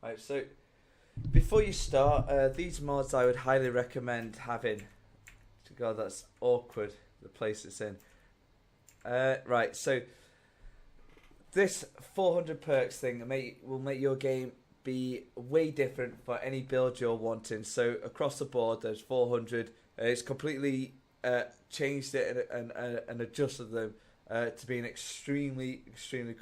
Right, so before you start, these mods I would highly recommend having. God, that's awkward, the place it's in. Right, so this 400 perks thing will make your game be way different for any build you're wanting. So across the board, there's 400. It's completely changed it and adjusted them to being extremely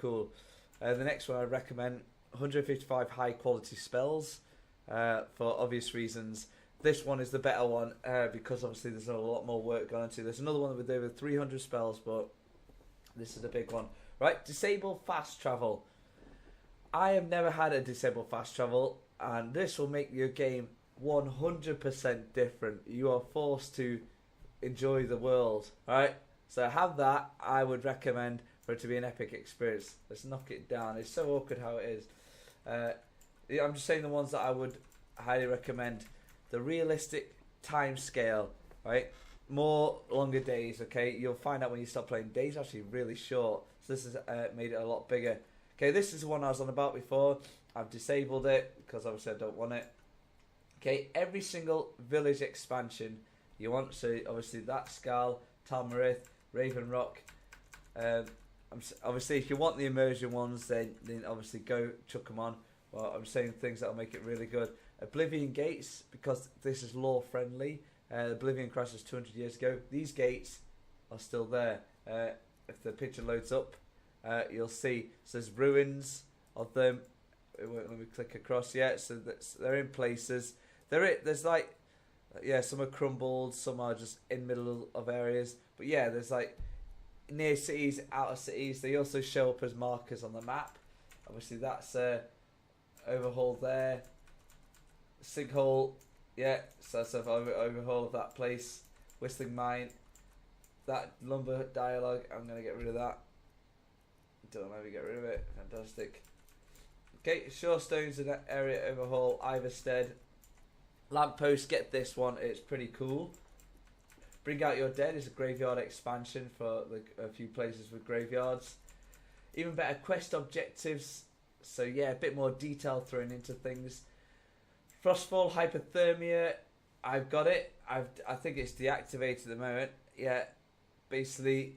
cool. The next one I recommend 155 high quality spells for obvious reasons. This one is the better one because obviously there's a lot more work gone into. There's another one with over 300 spells, but this is a big one. Right, disable fast travel. I have never had a disable fast travel, and this will make your game 100% different. You are forced to enjoy the world, right? So have that. I would recommend for it to be an epic experience. Let's knock it down. It's so awkward how it is. I'm just saying the ones that I would highly recommend. The realistic time scale, right? More longer days, okay? You'll find out when you stop playing. Days are actually really short, so this has made it a lot bigger. Okay, this is the one I was on about before. I've disabled it because obviously I don't want it. Okay, every single village expansion you want, so obviously that's Skal, Talmarith, Raven Rock. Obviously, if you want the immersion ones, then obviously go chuck them on. Well, I'm saying things that'll make it really good. Oblivion Gates, because this is lore friendly. Oblivion crashed 200 years ago. These gates are still there. If the picture loads up, you'll see. So there's ruins of them. It won't let me click across yet. So they're in places. There's like, yeah, some are crumbled, some are just in middle of areas. But yeah, there's like near cities, outer cities. They also show up as markers on the map. Obviously, that's overhaul there. Sinkhole, yeah, so that's an overhaul of that place. Whistling Mine, that lumber dialogue, I'm going to get rid of that. Don't know how to get rid of it, fantastic. Okay, Shorestones in that area overhaul, Iverstead. Lamppost, get this one, it's pretty cool. Bring Out Your Dead is a graveyard expansion for a few places with graveyards. Even better quest objectives, so yeah, a bit more detail thrown into things. Frostfall, Hypothermia, I've got it. I think it's deactivated at the moment. Yeah, basically,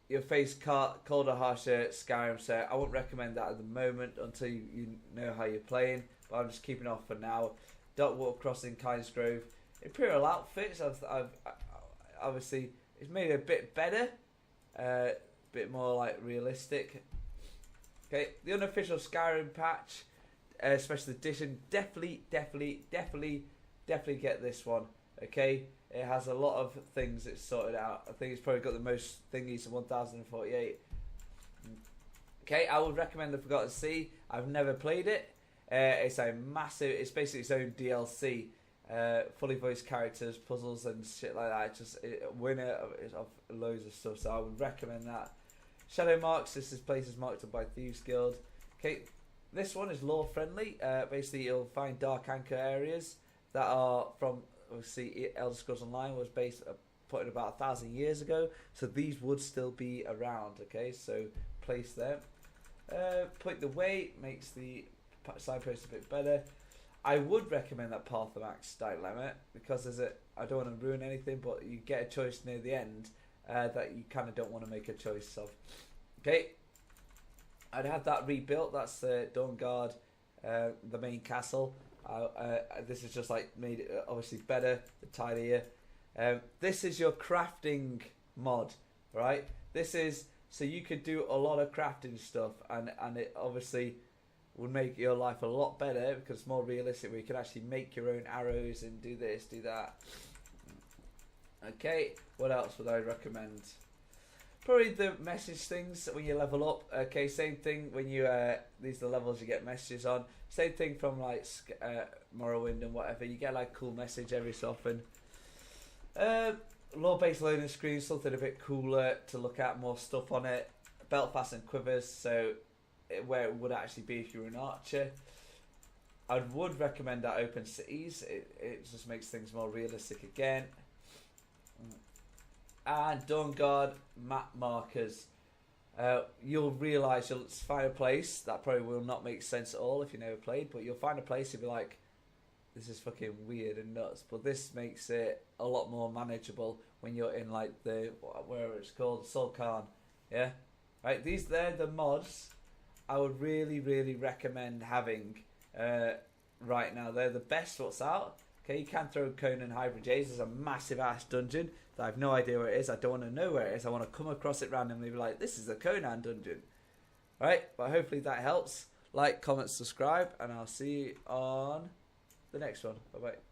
you'll face colder, harsher Skyrim, so I won't recommend that at the moment until you know how you're playing, but I'm just keeping off for now. Darkwater Crossing, Kynes Grove. Imperial Outfits, I've obviously, it's made it a bit better, a bit more like realistic. Okay, the unofficial Skyrim patch, special edition, definitely get this one. Okay, it has a lot of things it's sorted out. I think it's probably got the most thingies of 1048. Okay, I would recommend the Forgotten Sea. I've never played it. It's a massive, it's basically its own DLC, fully voiced characters, puzzles and shit like that. It's just a winner of loads of stuff, so I would recommend that. Shadow Marks, this is places marked up by Thieves Guild. Okay, this one is lore friendly. Basically, you'll find Dark Anchor areas that are from, obviously, Elder Scrolls Online was put in about 1,000 years ago, so these would still be around. Okay, so place them. Point the Way makes the signpost a bit better. I would recommend that Path of Axe Dilemma because I don't want to ruin anything, but you get a choice near the end that you kind of don't want to make a choice of. Okay, I'd have that rebuilt. That's Dawnguard, the main castle. This is just like made it obviously better, the tidier. This is your crafting mod, right? This is so you could do a lot of crafting stuff, and it obviously would make your life a lot better because it's more realistic where you can actually make your own arrows and do this, do that. Okay, what else would I recommend? Probably the message things when you level up. Okay, same thing when you, these are the levels you get messages on. Same thing from like Morrowind and whatever. You get like cool message every so often. Lore-based loading screen, something a bit cooler to look at, more stuff on it. Belfast and quivers, so where it would actually be if you were an archer. I would recommend that open cities. It just makes things more realistic again. And Dawnguard map markers. you'll realise you'll find a place that probably will not make sense at all if you never played, but you'll find a place you'll be like, this is fucking weird and nuts, but this makes it a lot more manageable when you're in like the, where it's called, Sulcan, yeah? Right, they're the mods I would really, really recommend having right now. They're the best what's out. Okay, you can throw Conan Hybrid Jays. There's a massive ass dungeon that I have no idea where it is. I don't want to know where it is. I want to come across it randomly and be like, this is the Conan dungeon. Right, but hopefully that helps. Like, comment, subscribe, and I'll see you on the next one. Bye-bye.